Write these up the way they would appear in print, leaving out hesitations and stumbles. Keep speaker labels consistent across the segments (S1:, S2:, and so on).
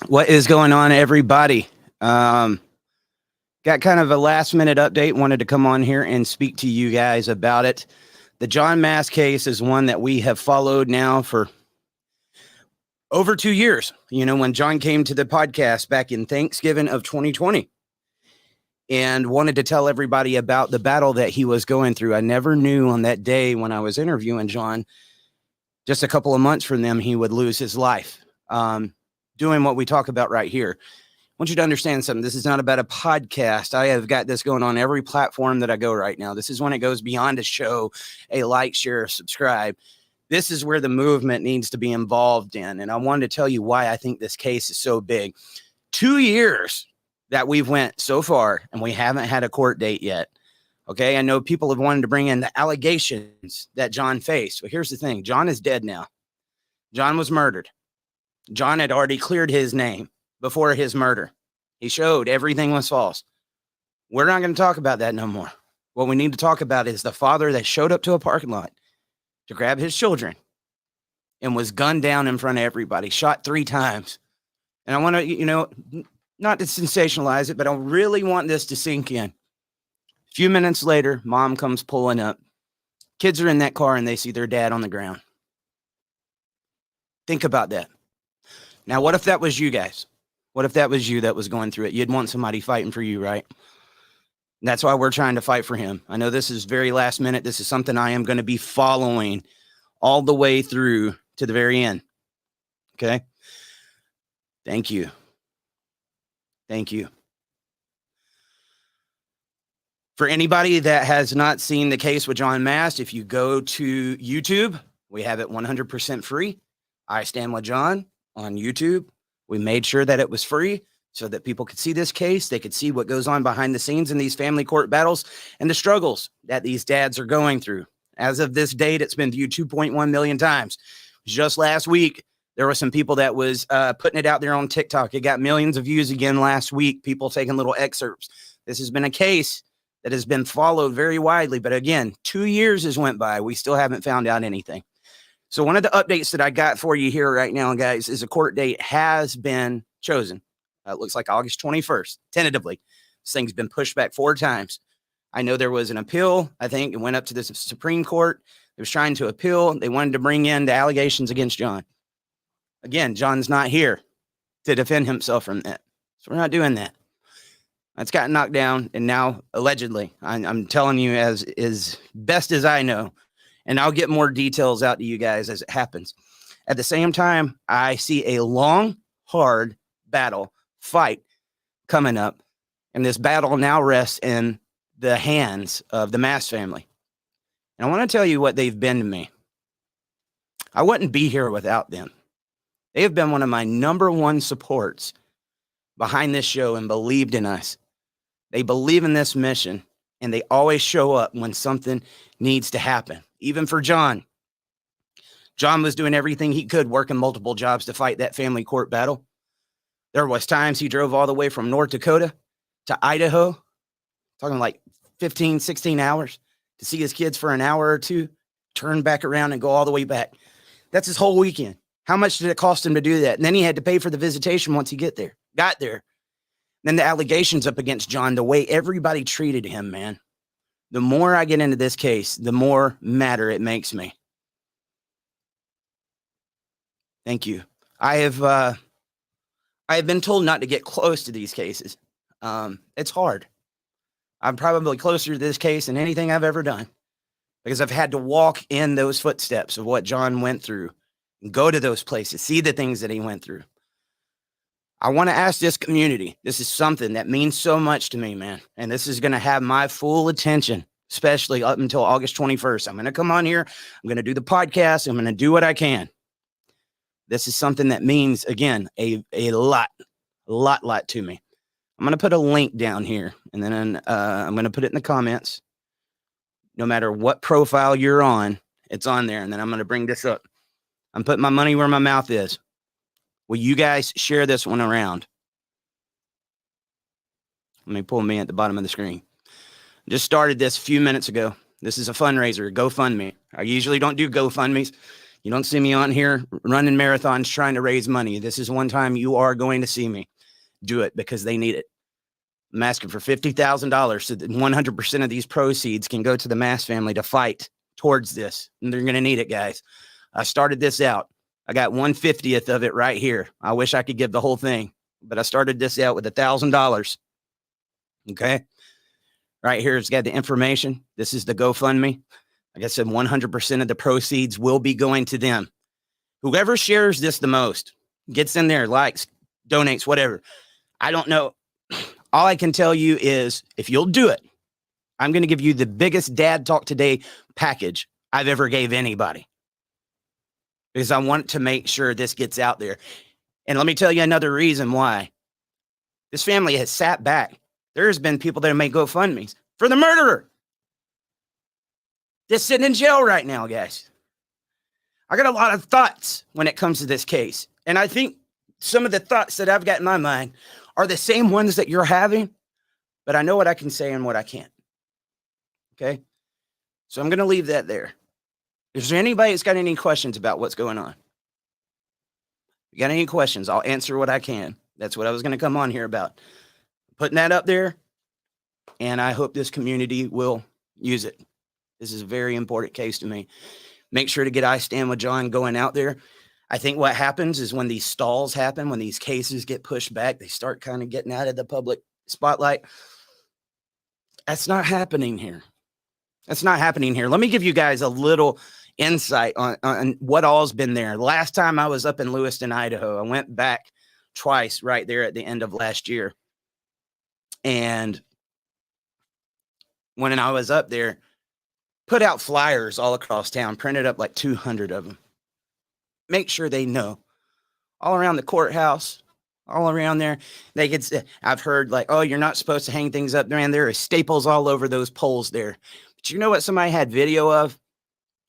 S1: What is going on, everybody? Got kind of a last minute update. Wanted to come on here and speak to you guys about it. The John Mast case is one that we have followed now for over 2 years. You know, when John came to the podcast back in Thanksgiving of 2020 and wanted to tell everybody about the battle that he was going through. I never knew on that day when I was interviewing John, just a couple of months from them, he would lose his life. Doing what we talk about right here. I want you to understand something. This is not about a podcast. I have got this going on every platform that I go right now. This is when it goes beyond a show, a like, share, subscribe. This is where the movement needs to be involved in. And I wanted to tell you why I think this case is so big. 2 years that we've went so far, and we haven't had a court date yet. Okay, I know people have wanted to bring in the allegations that John faced. But here's the thing. John is dead now. John was murdered. John had already cleared his name before his murder. He showed everything was false. We're not going to talk about that no more. What we need to talk about is the father that showed up to a parking lot to grab his children and was gunned down in front of everybody, shot 3 times. And I want to, you know, not to sensationalize it, but I really want this to sink in. A few minutes later, mom comes pulling up. Kids are in that car and they see their dad on the ground. Think about that. Now, what if that was you guys? What if that was you that was going through it? You'd want somebody fighting for you, right? And that's why we're trying to fight for him. I know this is very last minute. This is something I am going to be following all the way through to the very end. Okay? Thank you. Thank you. For anybody that has not seen the case with John Mast, if you go to YouTube, we have it 100% free. I Stand with John on YouTube. We made sure that it was free so that people could see this case. They could see what goes on behind the scenes in these family court battles and the struggles that these dads are going through. As of this date, it's been viewed 2.1 million times. Just last week, there were some people that was putting it out there on TikTok. It got millions of views again last week, people taking little excerpts. This has been a case that has been followed very widely. But again, 2 years has went by. We still haven't found out anything. So one of the updates that I got for you here right now, guys, is a court date has been chosen. It looks like August 21st, tentatively. This thing's been pushed back 4 times. I know there was an appeal. I think it went up to the Supreme Court. It was trying to appeal. They wanted to bring in the allegations against John. Again, John's not here to defend himself from that. So we're not doing that. That's gotten knocked down. And now, allegedly, I'm telling you as best as I know, and I'll get more details out to you guys as it happens. At the same time, I see a long, hard battle fight coming up. And this battle now rests in the hands of the Mast family. And I want to tell you what they've been to me. I wouldn't be here without them. They have been one of my #1 supports behind this show and believed in us. They believe in this mission, and they always show up when something needs to happen. Even for John. John was doing everything he could, working multiple jobs to fight that family court battle. There was times he drove all the way from North Dakota to Idaho talking like 15, 16 hours to see his kids for an hour or two, turn back around and go all the way back. That's his whole weekend. How much did it cost him to do that? And then he had to pay for the visitation once he got there. Then the allegations up against John, the way everybody treated him, man. The more I get into this case, the more madder it makes me. Thank you. I have been told not to get close to these cases. It's hard. I'm probably closer to this case than anything I've ever done because I've had to walk in those footsteps of what John went through and go to those places, see the things that he went through. I want to ask this community. This is something that means so much to me, man. And this is going to have my full attention, especially up until August 21st. I'm going to come on here. I'm going to do the podcast. I'm going to do what I can. This is something that means, again, a lot to me. I'm going to put a link down here, and then I'm going to put it in the comments. No matter what profile you're on, it's on there. And then I'm going to bring this up. I'm putting my money where my mouth is. Will you guys share this one around? Let me pull me at the bottom of the screen. Just started this a few minutes ago. This is a fundraiser, GoFundMe. I usually don't do GoFundMes. You don't see me on here running marathons trying to raise money. This is one time you are going to see me do it because they need it. I'm asking for $50,000 so that 100% of these proceeds can go to the Mast family to fight towards this. And they're going to need it, guys. I started this out. I got 1/50th of it right here. I wish I could give the whole thing, but I started this out with $1,000. Okay. Right here, it's got the information. This is the GoFundMe. Like I said, 100% of the proceeds will be going to them. Whoever shares this the most, gets in there, likes, donates, whatever. I don't know. All I can tell you is if you'll do it, I'm going to give you the biggest Dad Talk Today package I've ever gave anybody. Because I want to make sure this gets out there. And let me tell you another reason why. This family has sat back. There's been people that make GoFundMes for the murderer. They're sitting in jail right now, guys. I got a lot of thoughts when it comes to this case. And I think some of the thoughts that I've got in my mind are the same ones that you're having. But I know what I can say and what I can't. Okay? So I'm going to leave that there. Is there anybody that's got any questions about what's going on? If you got any questions, I'll answer what I can. That's what I was going to come on here about. Putting that up there, and I hope this community will use it. This is a very important case to me. Make sure to get I Stand With John going out there. I think what happens is when these stalls happen, when these cases get pushed back, they start kind of getting out of the public spotlight. That's not happening here. That's not happening here. Let me give you guys a little insight on what all's been there. Last time I was up in Lewiston, Idaho, I went back twice right there at the end of last year. And when I was up there, put out flyers all across town, printed up like 200 of them. Make sure they know. All around the courthouse, all around there. They could say, I've heard like, oh, you're not supposed to hang things up there. And there are staples all over those poles there. But you know what somebody had video of?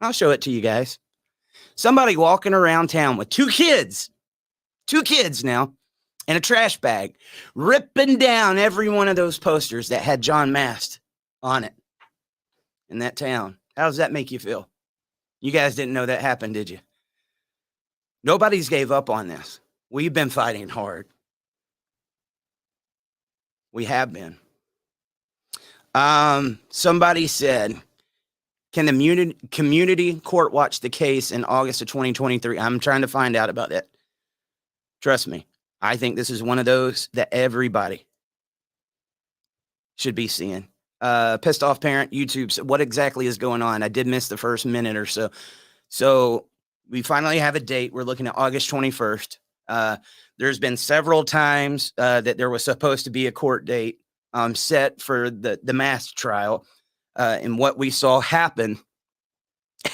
S1: I'll show it to you guys. Somebody walking around town with two kids now, and a trash bag, ripping down every one of those posters that had John Mast on it in that town. How does that make you feel? You guys didn't know that happened, did you? Nobody's gave up on this. We've been fighting hard. We have been. Somebody said, can the community court watch the case in August of 2023? I'm trying to find out about that. Trust me. I think this is one of those that everybody should be seeing. Pissed off parent, YouTube. What exactly is going on? I did miss the first minute or so. So we finally have a date. We're looking at August 21st. There's been several times that there was supposed to be a court date set for the Mast trial. And what we saw happen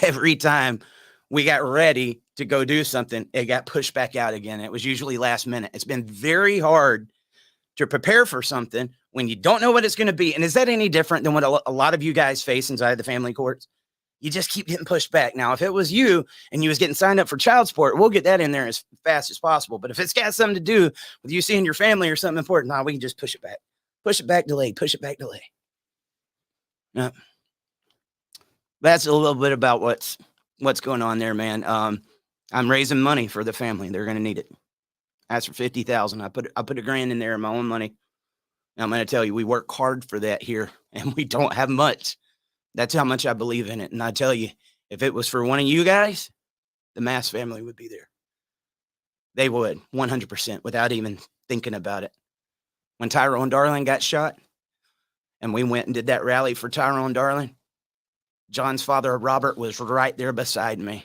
S1: every time we got ready to go do something, it got pushed back out again. It was usually last minute. It's been very hard to prepare for something when you don't know what it's going to be. And is that any different than what a lot of you guys face inside the family courts? You just keep getting pushed back. Now, if it was you and you was getting signed up for child support, we'll get that in there as fast as possible. But if it's got something to do with you seeing your family or something important, we can just push it back, delay, push it back, delay. Yeah. That's a little bit about what's going on there, man. I'm raising money for the family. They're going to need it. Asked for 50,000. I put $1,000 in there of my own money. And I'm going to tell you, we work hard for that here, and we don't have much. That's how much I believe in it. And I tell you, if it was for one of you guys, the Mast family would be there. They would, 100%, without even thinking about it. When Tyrone Darling got shot, and we went and did that rally for Tyrone Darling, John's father, Robert, was right there beside me.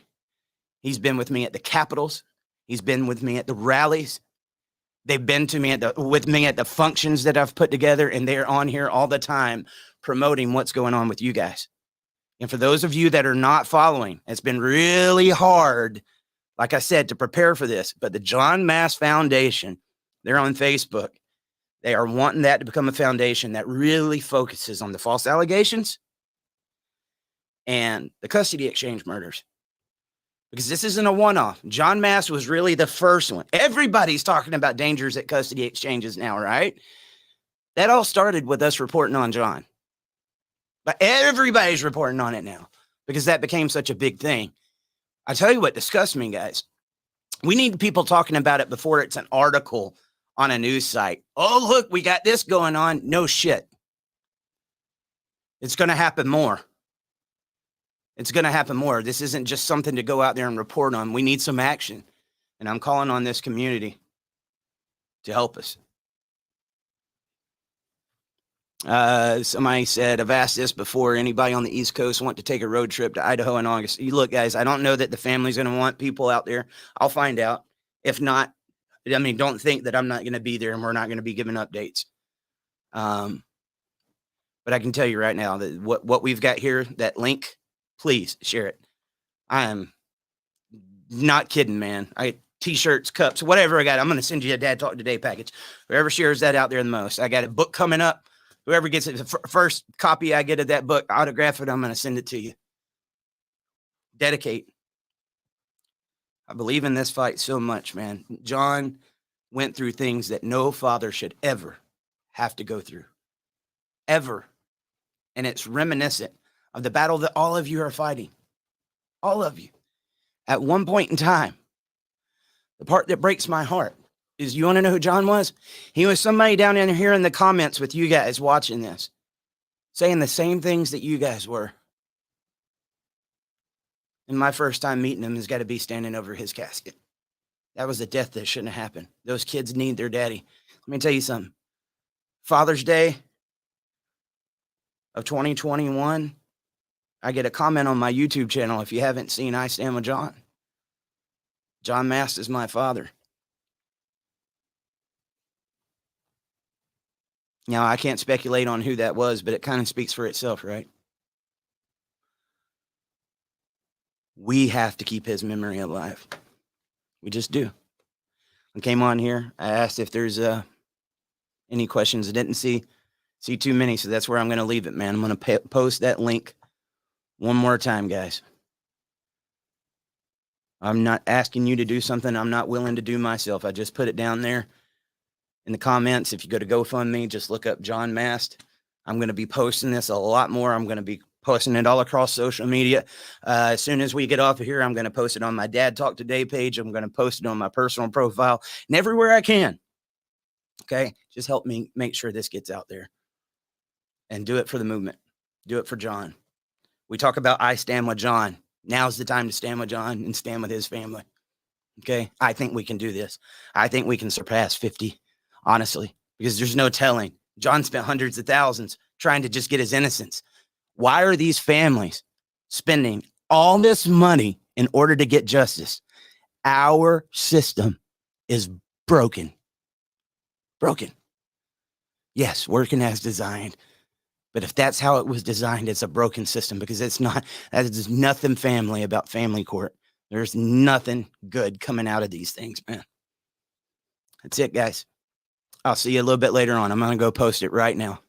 S1: He's been with me at the Capitals. He's been with me at the rallies. They've been with me at the functions that I've put together, and they're on here all the time promoting what's going on with you guys. And for those of you that are not following, it's been really hard, like I said, to prepare for this. But the John Mast Foundation, they're on Facebook. They are wanting that to become a foundation that really focuses on the false allegations and the custody exchange murders. Because this isn't a one-off. John Mast was really the first one. Everybody's talking about dangers at custody exchanges now, right? That all started with us reporting on John. But everybody's reporting on it now because that became such a big thing. I tell you what disgusts me, guys. We need people talking about it before it's an article on a news site. Oh, look, we got this going on. No shit. It's going to happen more. It's going to happen more. This isn't just something to go out there and report on. We need some action. And I'm calling on this community to help us. Somebody said, I've asked this before. Anybody on the East Coast want to take a road trip to Idaho in August? You look, guys, I don't know that the family's going to want people out there. I'll find out. If not, I mean, don't think that I'm not going to be there and we're not going to be giving updates. But I can tell you right now that what we've got here, that link, please share it. I am not kidding, man. T-shirts, cups, whatever I got. I'm going to send you a Dad Talk Today package. Whoever shares that out there the most. I got a book coming up. Whoever gets it, the first copy I get of that book, autograph it, I'm going to send it to you. Dedicate. I believe in this fight so much, man. John went through things that no father should ever have to go through. Ever. And it's reminiscent of the battle that all of you are fighting. All of you. At one point in time, the part that breaks my heart is, you want to know who John was? He was somebody down in here in the comments with you guys watching this, saying the same things that you guys were. And my first time meeting him has got to be standing over his casket. That was a death that shouldn't have happened. Those kids need their daddy. Let me tell you something. Father's Day of 2021, I get a comment on my YouTube channel. If you haven't seen I Stand with John. John Mast is my father. Now, I can't speculate on who that was, but it kind of speaks for itself, right? We have to keep his memory alive. We just do. I came on here. I asked if there's any questions. I didn't see too many, so that's where I'm going to leave it, man. I'm going to post that link one more time, guys. I'm not asking you to do something I'm not willing to do myself. I just put it down there in the comments. If you go to GoFundMe, just look up John Mast. I'm going to be posting this a lot more. I'm going to be posting it all across social media. As soon as we get off of here, I'm going to post it on my Dad Talk Today page. I'm going to post it on my personal profile and everywhere I can. Okay? Just help me make sure this gets out there. And do it for the movement. Do it for John. We talk about I Stand with John. Now's the time to stand with John and stand with his family. Okay? I think we can do this. I think we can surpass 50, honestly, because there's no telling. John spent hundreds of thousands trying to just get his innocence. Why are these families spending all this money in order to get justice? Our system is broken. Broken. Yes, working as designed. But if that's how it was designed, it's a broken system, because it's not. There's nothing family about family court. There's nothing good coming out of these things, man. That's it, guys. I'll see you a little bit later on. I'm going to go post it right now.